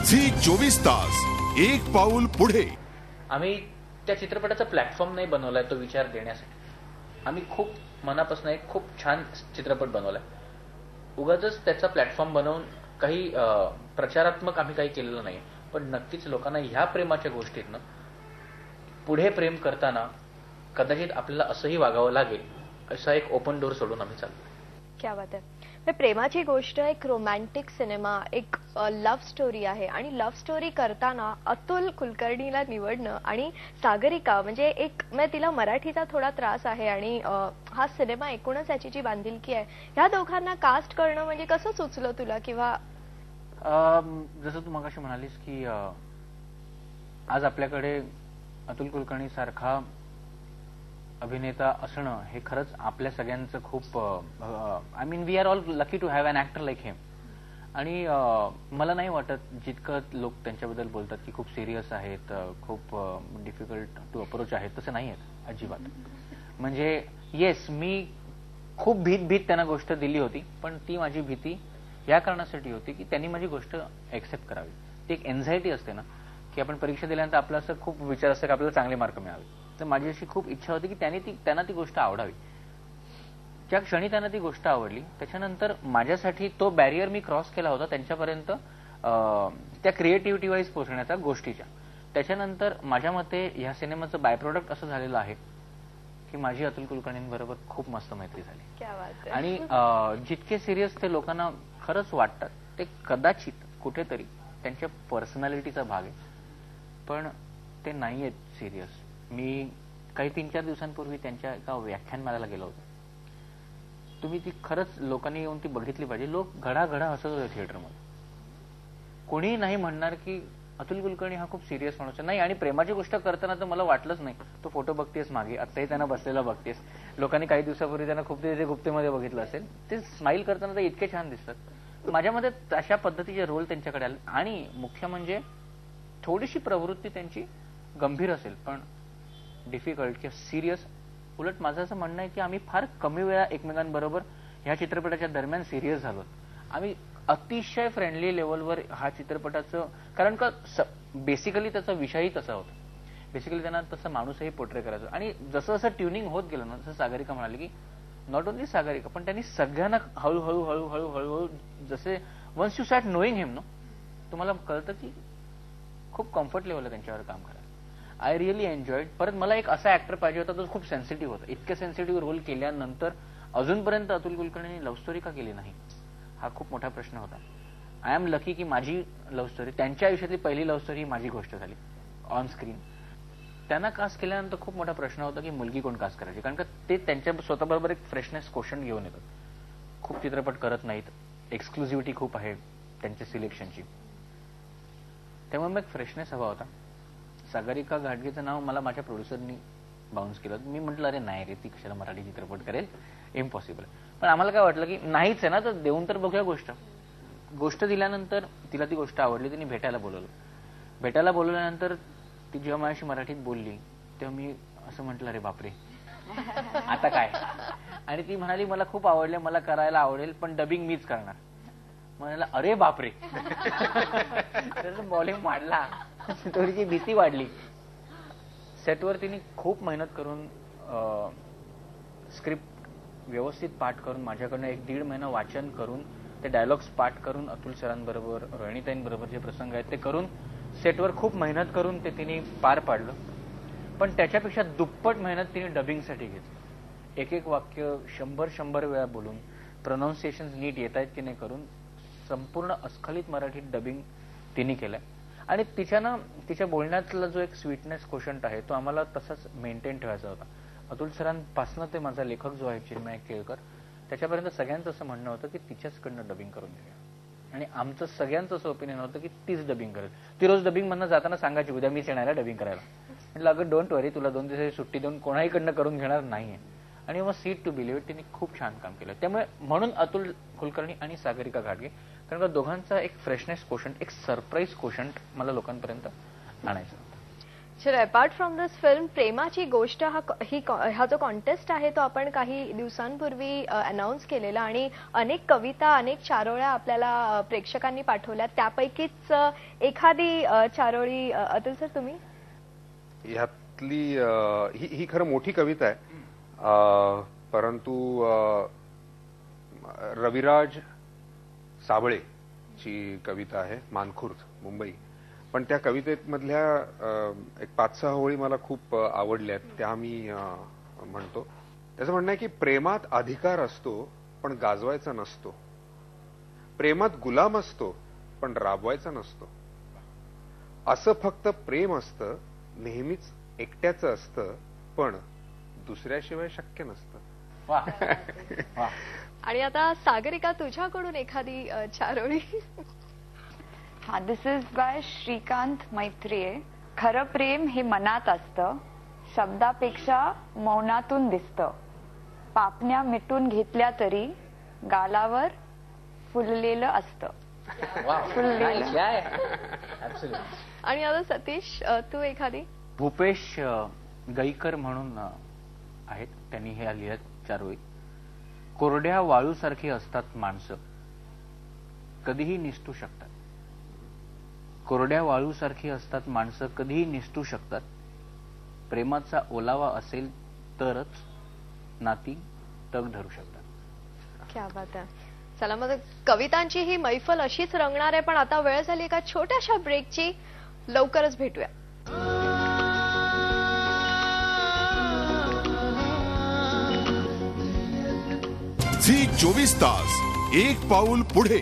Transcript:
Zee 24 तास, एक पाऊल पुढे. आम्ही त्या चित्रपटाचा प्लॅटफॉर्म नाही बनवलाय तो विचार देण्यासाठी. आम्ही खूप मनापासून एक खूप छान चित्रपट बनवलाय. उगाचच त्याचा प्लॅटफॉर्म बनवून काही प्रचारात्मक आम्ही काही केलेलं नाही. पण नक्कीच लोकांना ह्या प्रेमाच्या गोष्टीतनं पुढे प्रेम करताना कदाचित आपल्याला असंही वागावं लागेल असा एक ओपन डोर सोडून आम्ही चाललो. क्या बात आहे. प्रेमाची गोष्ट एक रोमॅन्टिक सिनेमा, एक लव्ह स्टोरी आहे आणि लव्ह स्टोरी करताना अतुल कुलकर्णीला निवडणं आणि सागरिका म्हणजे एक तिला मराठीचा थोडा त्रास आहे आणि हा सिनेमा एकूणच याची जी बांधिलकी आहे ह्या दोघांना कास्ट करणं म्हणजे कसं सुचलं तुला? किंवा जसं तू मगाशी म्हणालीस की आज आपल्याकडे अतुल कुलकर्णी सारखा अभिनेता असणं हे खरंच आपल्या सगळ्यांचं खूप I mean we are all lucky to have an actor like him. आणि मला नाही वाटत जितकं लोक त्यांच्याबद्दल बोलतात की खूप सिरियस आहेत, खूप डिफिकल्ट टू अप्रोच आहेत, तसं नाही आहेत अजिबात. म्हणजे येस, मी खूप भीत त्यांना गोष्ट दिली होती, पण ती माझी भीती या कारणासाठी होती की त्यांनी माझी गोष्ट एक्सेप्ट करावी. ती एक एन्झायटी असते ना की आपण परीक्षा दिल्यानंतर आपला असं खूप विचार असतो की आपल्याला चांगले मार्क मिळावे. तर माझी अशी खूप इच्छा होती की त्यांना ती गोष्ट आवडावी. ज्या क्षणी त्यांना ती गोष्ट आवडली त्याच्यानंतर माझ्यासाठी तो बॅरियर मी क्रॉस केला होता त्यांच्यापर्यंत त्या क्रिएटिव्हिटी वाईज पोहोचण्याचा गोष्टीच्या. त्याच्यानंतर माझ्या मते ह्या सिनेमाचं बाय प्रोडक्ट असं झालेलं आहे की माझी अतुल कुलकर्णींबरोबर खूप मस्त मैत्री झाली. आणि जितके सिरियस ते लोकांना खरंच वाटतात ते कदाचित कुठेतरी त्यांच्या पर्सनॅलिटीचा भाग आहे, पण ते नाही आहेत सिरियस. मी काही 3-4 दिवसांपूर्वी त्यांच्या एका व्याख्यानमालेला गेलो होतो. तुम्ही ती खरंच लोकांनी येऊन ती बघितली पाहिजे. लोक घडाघडा हसत होते थिएटरमध्ये. कोणीही नाही म्हणणार की अतुल कुलकर्णी हा खूप सिरियस माणूस आहे. नाही, आणि प्रेमाची गोष्ट करताना तर मला वाटलंच नाही. तो फोटो बघतेस मागे, आत्ताही त्यांना बसलेला बघतेस. लोकांनी काही दिवसापूर्वी त्यांना खूप ते गुप्तेमध्ये बघितलं असेल. ते स्माईल करताना तर इतके छान दिसतात. माझ्यामध्ये अशा पद्धतीचे रोल त्यांच्याकडे आले. आणि मुख्य म्हणजे थोडीशी प्रवृत्ती त्यांची गंभीर असेल पण डिफिकल्ट किंवा सिरियस. उलट माझं असं म्हणणं आहे की आम्ही फार कमी वेळा एकमेकांबरोबर ह्या चित्रपटाच्या दरम्यान सिरियस झालो. आम्ही अतिशय फ्रेंडली लेवलवर हा चित्रपटाचं, कारण का बेसिकली त्याचा विषयही तसा होता. बेसिकली त्यांना तसं माणूसही पोर्ट्रे करायचं. आणि जसं जसं ट्युनिंग होत गेलं ना, जसं सागरिका म्हणाली की नॉट ओनली सागरिका पण त्यांनी सगळ्यांना हळूहळू हळूहळू हळूहळू जसे once you start knowing him no, तुम्हाला कळतं की खूप कम्फर्ट लेवलला त्यांच्यावर काम करायला. I really enjoyed. परत मला एक असा ऍक्टर पाहिजे होता जो खूप सेन्सिटिव्ह होता. इतके सेन्सिटिव्ह रोल केल्यानंतर अजूनपर्यंत अतुल कुलकर्णींनी लव्ह स्टोरी का केली नाही हा खूप मोठा प्रश्न होता. आय एम लकी की माझी लव्ह स्टोरी, त्यांच्या आयुष्यातली पहिली लव्ह स्टोरी ही माझी गोष्ट झाली ऑन स्क्रीन. त्यांना कास्ट केल्यानंतर खूप मोठा प्रश्न होता की मुलगी कोण कास्ट करायची, कारण का ते त्यांच्या स्वतःबरोबर एक फ्रेशनेस क्वेश्चन घेऊन येतात. खूप चित्रपट करत नाहीत, एक्सक्लुझिव्हिटी खूप आहे त्यांच्या सिलेक्शनची, त्यामुळे मग फ्रेशनेस हवा होता. सागरिका घाटगेचं नाव मला माझ्या प्रोड्युसरनी बाउन्स केलं. मी म्हटलं अरे नाही रे, ती कशाला मराठी चित्रपट करेल, इम्पॉसिबल. पण आम्हाला काय वाटलं की नाहीच आहे ना, तर देऊन तर बघूया गोष्ट दिल्यानंतर तिला ती गोष्ट आवडली. तिने भेटायला बोलवल्यानंतर ती जेव्हा माझ्याशी मराठीत बोलली तेव्हा मी असं म्हटलं अरे बापरे आता काय. आणि ती म्हणाली मला खूप आवडले, मला करायला आवडेल, पण डबिंग मीच करणार. म्हणाला अरे बापरे बॉलिंग वाढला, थोडीशी भीती वाढली. सेटवर तिने खूप मेहनत करून स्क्रिप्ट व्यवस्थित पाठ करून माझ्याकडनं 1-1.5 महिना वाचन करून ते डायलॉग्स पाठ करून अतुल सरांबरोबर, रोहिणीताईंबरोबर जे प्रसंग आहेत ते करून सेटवर खूप मेहनत करून ते तिने पार पाडलं. पण त्याच्यापेक्षा दुप्पट मेहनत तिने डबिंगसाठी घेतली. एक वाक्य 100 वेळा बोलून, प्रोनाऊन्सिएशन नीट येत आहेत की नाही करून संपूर्ण अस्खलित मराठीत डबिंग तिने केलंय. आणि तिच्या बोलण्यातला जो एक स्वीटनेस क्वोशंट आहे तो आम्हाला तसाच मेंटेन ठेवायचा होता. अतुल सरांपासून ते माझा लेखक जो आहे चिन्मय केळकर त्याच्यापर्यंत सगळ्यांचं असं म्हणणं होतं की तिच्याचकडनं डबिंग करून घेऊया. आणि आमचं सगळ्यांचं असं ओपिनियन होतं की तीच डबिंग करेल. ती रोज डबिंग म्हणून जाताना सांगायची उद्या मीच येणार आहे डबिंग करायला. म्हटलं अगं डोंट वरी, तुला 2 दिवसाची सुट्टी देऊन कोणाहीकडनं करून घेणार नाहीये. आणि मग सीट टू बिलीव्ह तिने खूप छान काम केलं. त्यामुळे म्हणून अतुल कुलकर्णी आणि सागरिका घाटगे, कारण का दोघांचा एक फ्रेशनेस क्वोशंट, एक सरप्राईज क्वोशंट मला लोकांपर्यंत आणायचं. Sir, apart from this film, प्रेमाची गोष्ट हा जो कॉन्टेस्ट आहे तो आपण काही दिवसांपूर्वी अनाऊन्स केलेला आणि अनेक कविता, अनेक चारोळ्या आपल्याला प्रेक्षकांनी पाठवल्या. त्यापैकीच एखादी चारोळी अतुल सर तुम्ही? ह्यातली ही खरं मोठी कविता आहे, परंतु रविराज साबळेची कविता आहे, मानखुर्द, मुंबई. पण त्या कवितेमधल्या एक 5-6 ओळी मला खूप आवडल्यात, त्या मी म्हणतो. त्याचं म्हणणं आहे की प्रेमात अधिकार असतो पण गाजवायचा नसतो, प्रेमात गुलाम असतो पण राबवायचा नसतो, असं फक्त प्रेम असतं, नेहमीच एकट्याचं असतं पण दुसऱ्याशिवाय शक्य नसतं. वा वा. आणि आता सागरिका, तुझ्याकडून एखादी चारोळी? हा, दिस इज बाय श्रीकांत मैत्रिये. खरं प्रेम हे मनात असतं, शब्दापेक्षा मौनातून दिसतं, पापण्या मिटून घेतल्या तरी गालावर फुललेलं असतं. फुललेलं. आणि आता सतीश, तू एखादी? भूपेश गईकर म्हणून आहेत, त्यांनी हे लिहिलं चारोळी. कोरड्या वाळूसारखी असतात माणसं, कधीही निसटू शकतात. कोरड्या वाळूसारखी असतात माणसं, कधीही निसटू शकतात. प्रेमाचा ओलावा असेल तरच नाती तग धरू शकतात. क्या बात आहे. चला मग, कवितांची ही मैफल अशीच रंगणार आहे, पण आता वेळ झाली एका छोट्याशा ब्रेकची. लवकरच भेटूया. झी 24 तास, एक पाऊल पुढे.